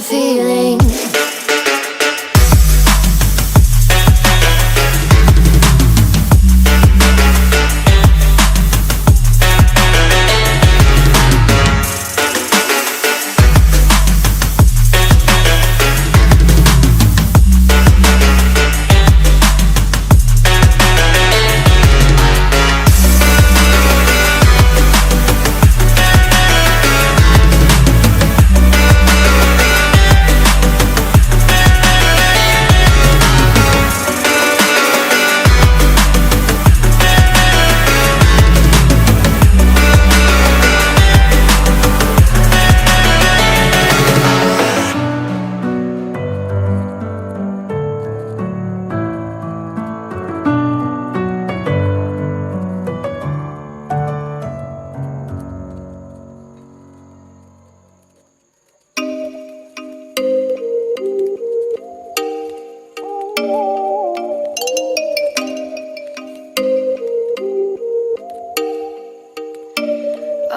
feeling.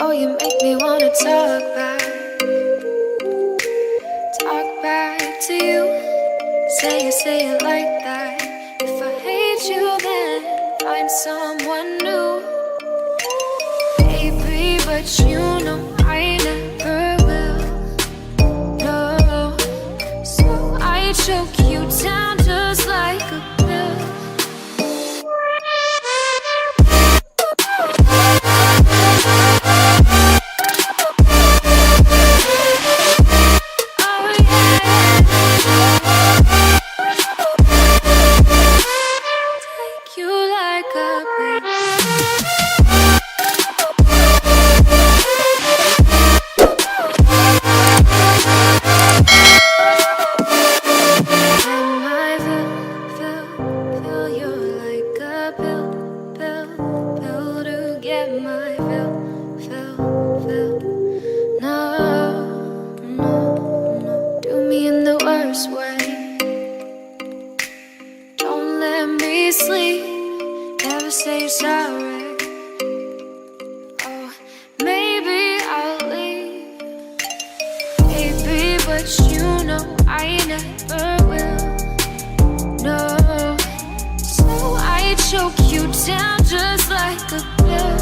Oh, you make me wanna talk back to you. Say it like that. If I hate you, then find someone new. Baby, but you know I never will. No, so I choke you down just like a pill. Say sorry. Oh, maybe I'll leave, baby, but you know I never will. No, so I choke you down just like a pill.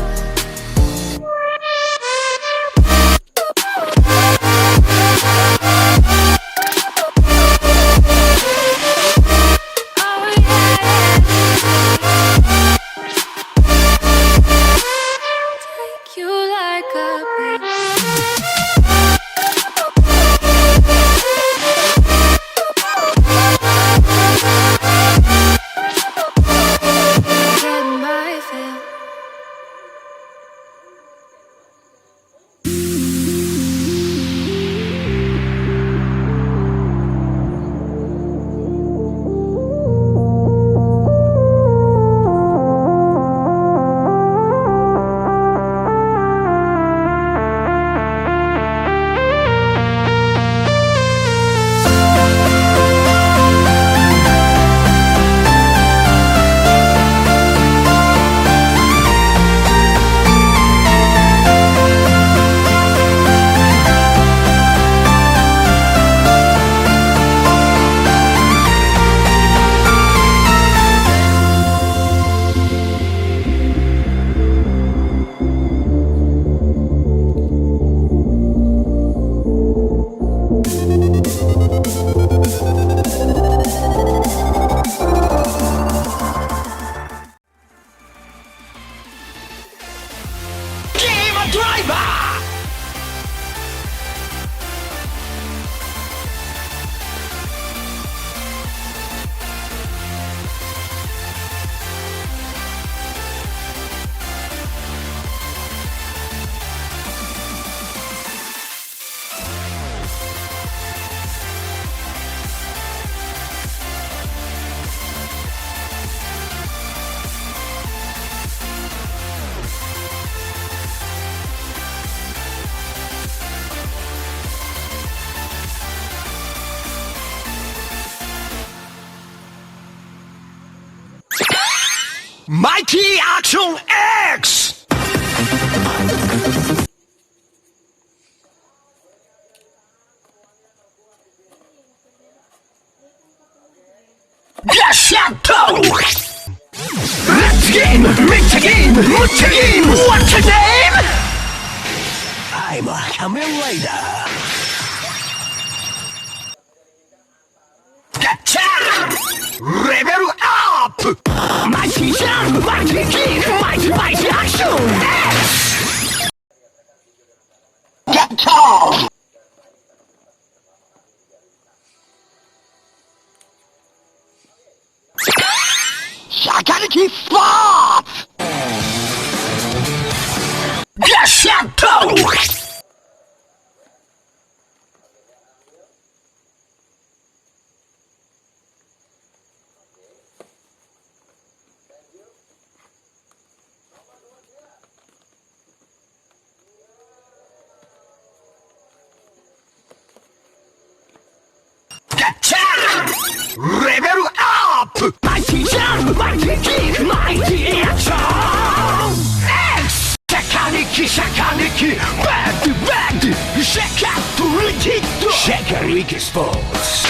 Mighty Action X! Gashat! Let's game! Mix a game! What's a game? What's your name? I'm a Kamen Rider. Gashat! Level up! Mighty jump! Mighty kick! Mighty action! X! Gashat! Shakariki Spot! Gashat! Level up! Mighty jump! Mighty kick! Mighty action! X! Shakariki! Bad! Shakariki Sports!